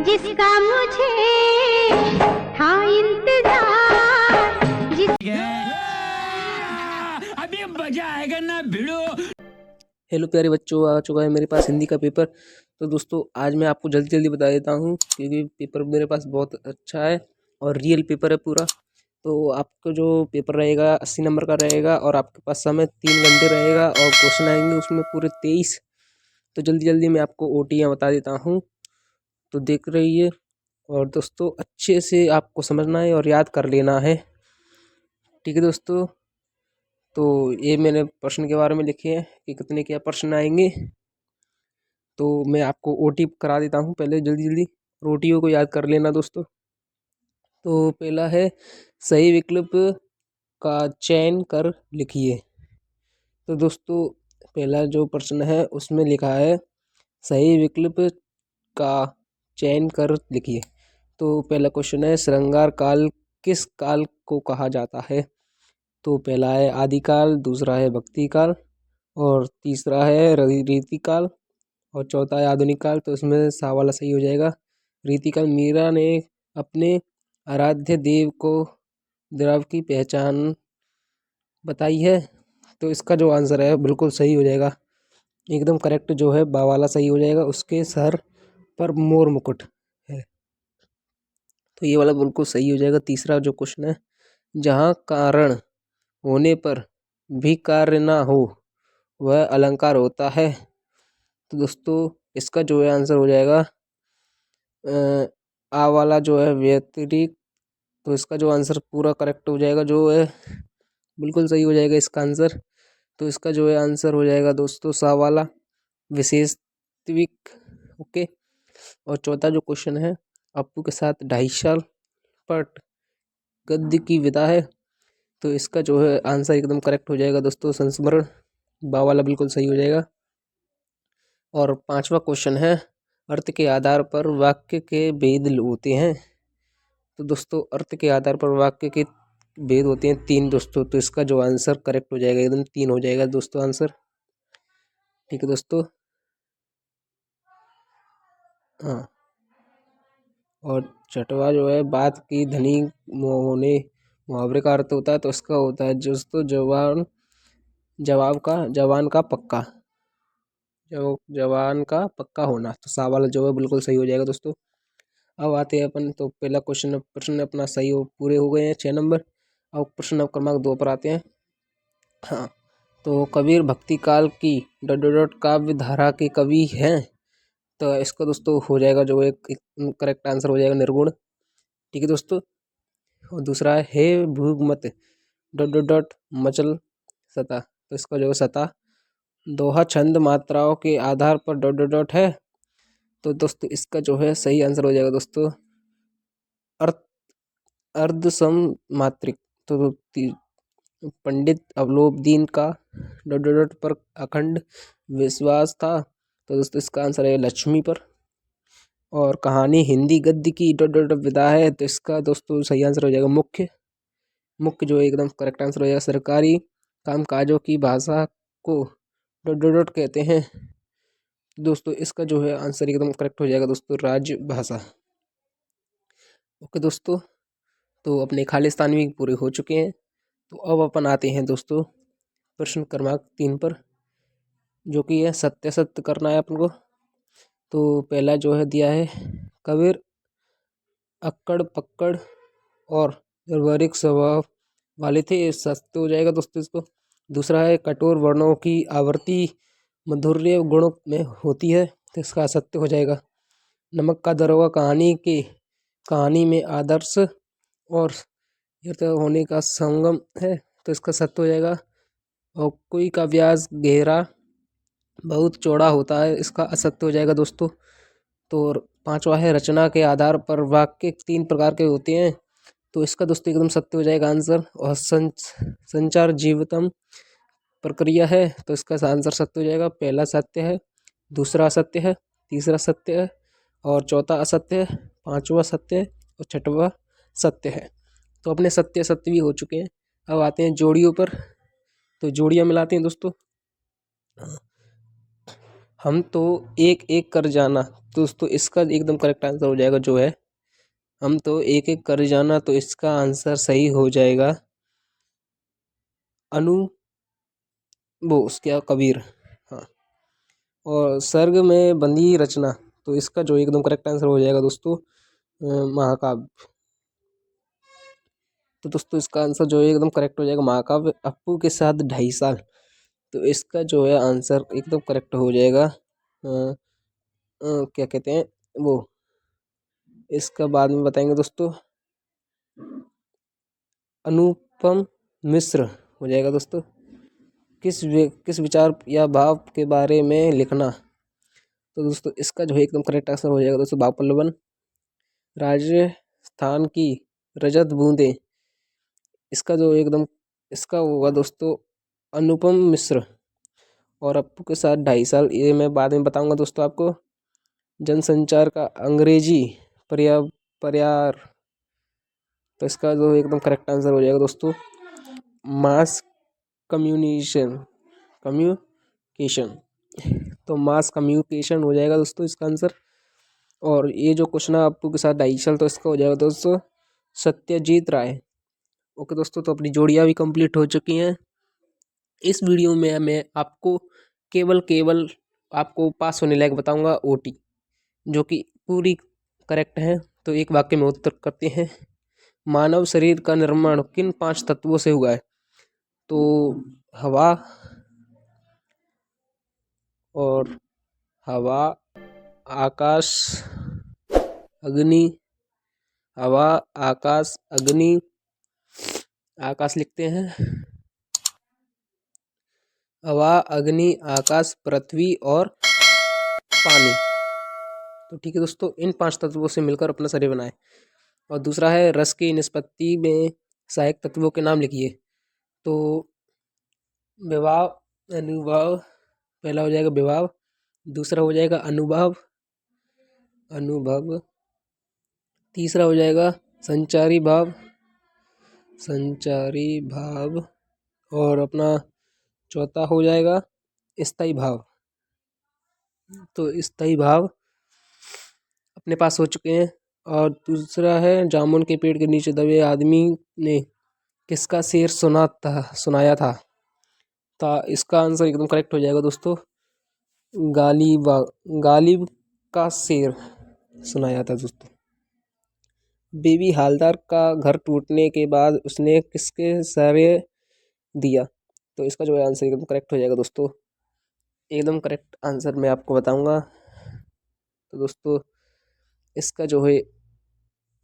जिसका मुझे था इंतजार अभी मजा आएगा ना भिड़ो। हेलो प्यारे बच्चों, आ चुका है मेरे पास हिंदी का पेपर। तो दोस्तों आज मैं आपको जल्दी जल्दी बता देता हूँ क्योंकि पेपर मेरे पास बहुत अच्छा है और रियल पेपर है पूरा। तो आपको जो पेपर रहेगा 80 नंबर का रहेगा और आपके पास समय 3 घंटे रहेगा और क्वेश्चन आएंगे उसमें पूरे 23। तो जल्दी जल्दी मैं आपको ओटियाँ बता देता हूँ, तो देख रहिए। और दोस्तों अच्छे से आपको समझना है और याद कर लेना है, ठीक है दोस्तों। तो ये मैंने प्रश्न के बारे में लिखे हैं कि कितने क्या प्रश्न आएंगे। तो मैं आपको ओटी करा देता हूँ पहले जल्दी जल्दी, ओटीओ को याद कर लेना दोस्तों। तो पहला है सही विकल्प का चयन कर लिखिए। तो दोस्तों पहला जो प्रश्न है उसमें लिखा है सही विकल्प का चयन कर लिखिए। तो पहला क्वेश्चन है श्रृंगार काल किस काल को कहा जाता है। तो पहला है आदिकाल, दूसरा है भक्ति काल और तीसरा है रीतिकाल और चौथा है आधुनिक काल। तो इसमें सा वाला सही हो जाएगा। रीतिकाल मीरा ने अपने आराध्य देव को द्रव की पहचान बताई है। तो इसका जो आंसर है बिल्कुल सही हो जाएगा, एकदम करेक्ट जो है बा वाला सही हो जाएगा। उसके सर पर मोर मुकुट है, तो ये वाला बिल्कुल सही हो जाएगा। तीसरा जो क्वेश्चन है जहाँ कारण होने पर भी कार्य ना हो वह अलंकार होता है। तो दोस्तों इसका जो है आंसर हो जाएगा आ वाला जो है व्यतिरिक्त। तो इसका जो आंसर पूरा करेक्ट हो जाएगा, जो है बिल्कुल सही हो जाएगा इसका आंसर। तो इसका जो है आंसर हो जाएगा दोस्तों सा वाला विशेषत्विक। ओके। और चौथा जो क्वेश्चन है अप्पू के साथ 2.5 साल पट गद्य की विदा है। तो इसका जो है आंसर एकदम करेक्ट हो जाएगा दोस्तों संस्मरण, बा वाला बिल्कुल सही हो जाएगा। और पांचवा क्वेश्चन है अर्थ के आधार पर वाक्य के भेद होते हैं। तो दोस्तों अर्थ के आधार पर वाक्य के भेद होते हैं 3 दोस्तों। तो इसका जो आंसर करेक्ट हो जाएगा एकदम 3 हो जाएगा दोस्तों आंसर, ठीक है दोस्तों। हाँ, और छठवा जो है बात की धनी होने मुहावरे का अर्थ होता है। तो इसका होता है दोस्तों जवान का पक्का, जवान का पक्का होना। तो सा वाला जो है बिल्कुल सही हो जाएगा दोस्तों। अब आते हैं अपन, तो पहला प्रश्न अपना सही हो पूरे हो गए हैं 6 नंबर। अब प्रश्न क्रमांक 2 पर आते हैं। हाँ, तो कबीर भक्ति काल की काव्य धारा के कवि हैं। तो इसका दोस्तों हो जाएगा जो एक करेक्ट आंसर हो जाएगा निर्गुण, ठीक है दोस्तों। और दूसरा है हे भूगमत मचल सता। तो इसका जो है सता दोहा छंद मात्राओं के आधार पर है। तो दोस्तों इसका जो है सही आंसर हो जाएगा दोस्तों अर्थ अर्धसम मात्रिक। तो पंडित अवलोकदीन का पर अखंड विश्वास था। तो दोस्तों इसका आंसर है लक्ष्मी पर। और कहानी हिंदी गद्य की विदा है। तो इसका दोस्तों सही आंसर हो जाएगा मुख्य जो एकदम करेक्ट आंसर हो जाएगा। सरकारी कामकाजों की भाषा को कहते हैं। दोस्तों इसका जो है आंसर एकदम करेक्ट हो जाएगा दोस्तों राज्य भाषा। ओके दोस्तों, तो अपने खालिस्तान भी पूरे हो चुके हैं। तो अब अपन आते हैं दोस्तों प्रश्न क्रमांक 3 पर, जो कि है सत्य सत्य करना है अपन को। तो पहला जो है दिया है कबीर अक्कड़ पक्कड़ और व्यवहारिक स्वभाव वाले थे, सत्य हो जाएगा दोस्तों इसको। दूसरा है कठोर वर्णों की आवृत्ति मधुर्य गुणों में होती है। तो इसका असत्य हो जाएगा। नमक का दरोगा कहानी में आदर्श और यथ होने का संगम है। तो इसका सत्य हो जाएगा। और कोई का व्यास गहरा बहुत चौड़ा होता है, इसका असत्य हो जाएगा दोस्तों। तो पांचवा है रचना के आधार पर वाक्य 3 प्रकार के होते हैं। तो इसका दोस्तों एकदम सत्य हो जाएगा आंसर। और संचार जीवतम प्रक्रिया है। तो इसका आंसर सत्य हो जाएगा। पहला सत्य है, दूसरा असत्य है, तीसरा सत्य है और चौथा असत्य है, पांचवा सत्य है और छठवा सत्य है। तो अपने सत्य सत्य भी हो चुके हैं। अब आते हैं जोड़ियों पर। तो जोड़ियाँ मिलाते हैं दोस्तों। हम तो एक एक कर जाना। तो दोस्तों इसका एकदम करेक्ट आंसर हो जाएगा जो है हम तो एक एक कर जाना। तो इसका आंसर सही हो जाएगा अनु वो उसका कबीर। हाँ। और सर्ग में बंदी रचना। तो इसका जो एकदम करेक्ट आंसर हो जाएगा दोस्तों महाकाव्य। तो दोस्तों इसका आंसर जो है एकदम करेक्ट हो जाएगा महाकाव्य। अप्पू के साथ 2.5 साल। तो इसका जो है आंसर एकदम करेक्ट हो जाएगा क्या कहते हैं वो, इसका बाद में बताएंगे दोस्तों। अनुपम मिश्र हो जाएगा दोस्तों। किस विचार या भाव के बारे में लिखना। तो दोस्तों इसका जो है एकदम करेक्ट आंसर हो जाएगा दोस्तों भाव पल्लवन। राजस्थान की रजत बूंदें। इसका जो एकदम इसका होगा दोस्तों अनुपम मिश्र। और अप्पू के साथ 2.5 साल ये मैं बाद में बताऊंगा दोस्तों आपको। जनसंचार का अंग्रेजी पर्यार। तो इसका जो एकदम करेक्ट आंसर हो जाएगा दोस्तों मास कम्युनिकेशन। तो मास कम्युनिकेशन हो जाएगा दोस्तों इसका आंसर। और ये जो क्वेश्चन है अप्पू के साथ 2.5 साल, तो इसका हो जाएगा दोस्तों सत्यजीत राय। ओके दोस्तों, तो अपनी जोड़ियाँ भी कंप्लीट हो चुकी हैं। इस वीडियो में मैं आपको केवल आपको पास होने लायक बताऊंगा ओटी, जो कि पूरी करेक्ट है। तो एक वाक्य में उत्तर करते हैं। मानव शरीर का निर्माण किन 5 तत्वों से हुआ है। तो हवा आकाश अग्नि, हवा आकाश अग्नि, आकाश लिखते हैं हवा अग्नि आकाश पृथ्वी और पानी। तो ठीक है दोस्तों, इन 5 तत्वों से मिलकर अपना शरीर बनाए। और दूसरा है रस की निष्पत्ति में सहायक तत्वों के नाम लिखिए। तो विभाव अनुभाव, पहला हो जाएगा विभाव, दूसरा हो जाएगा अनुभव, तीसरा हो जाएगा संचारी भाव, और अपना चौथा हो जाएगा स्थायी भाव। तो स्थायी भाव अपने पास हो चुके हैं। और दूसरा है जामुन के पेड़ के नीचे दबे आदमी ने किसका शेर सुनाया था। इसका आंसर एकदम करेक्ट हो जाएगा दोस्तों गालिब का शेर सुनाया था दोस्तों। बेबी हालदार का घर टूटने के बाद उसने किसके सहारे दिया। तो इसका जो है आंसर एकदम करेक्ट हो जाएगा दोस्तों। एकदम करेक्ट आंसर मैं आपको बताऊंगा। तो दोस्तों इसका जो है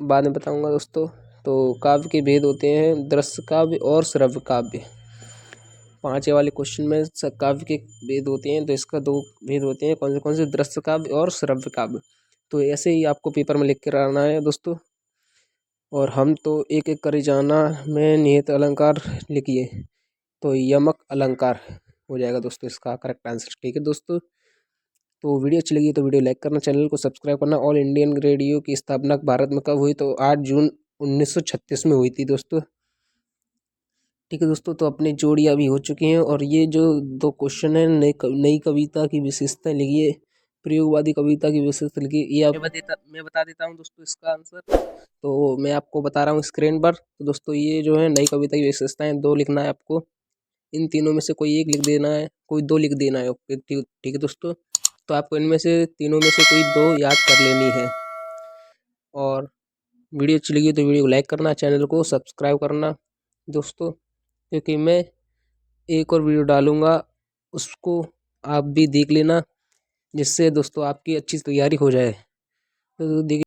बाद में बताऊंगा दोस्तों। तो काव्य के भेद होते हैं दृश्य काव्य और श्रव्य काव्य। 5 वाले क्वेश्चन में काव्य के भेद होते हैं, तो इसका 2 भेद होते हैं। कौन से दृश्य काव्य और श्रव्य काव्य। तो ऐसे ही आपको पेपर में लिख कर आना है दोस्तों। और हम तो एक एक कर जाना में निहित अलंकार लिखिए। तो यमक अलंकार हो जाएगा दोस्तों इसका करेक्ट आंसर। ठीक है दोस्तों, तो वीडियो अच्छी लगी तो वीडियो लाइक करना, चैनल को सब्सक्राइब करना। ऑल इंडियन रेडियो की स्थापना भारत में कब हुई। तो 8 जून 1936 में हुई थी दोस्तों। ठीक है दोस्तों, तो अपनी जोड़ियाँ भी हो चुकी हैं। और ये जो 2 क्वेश्चन है नई कविता की विशेषता लिखिए, प्रयोगवादी कविता की विशेषता लिखिए। ये मैं बता देता हूँ दोस्तों इसका आंसर। तो मैं आपको बता रहा हूँ स्क्रीन पर। तो दोस्तों ये जो है नई कविता की विशेषताएं 2 लिखना है आपको। इन तीनों में से कोई एक लिख देना है, कोई 2 लिख देना है। ओके ठीक है दोस्तों, तो आपको इनमें से तीनों में से कोई 2 याद कर लेनी है। और वीडियो अच्छी लगी तो वीडियो को लाइक करना, चैनल को सब्सक्राइब करना दोस्तों, क्योंकि मैं एक और वीडियो डालूँगा उसको आप भी देख लेना, जिससे दोस्तों आपकी अच्छी तैयारी हो जाए। तो देखिए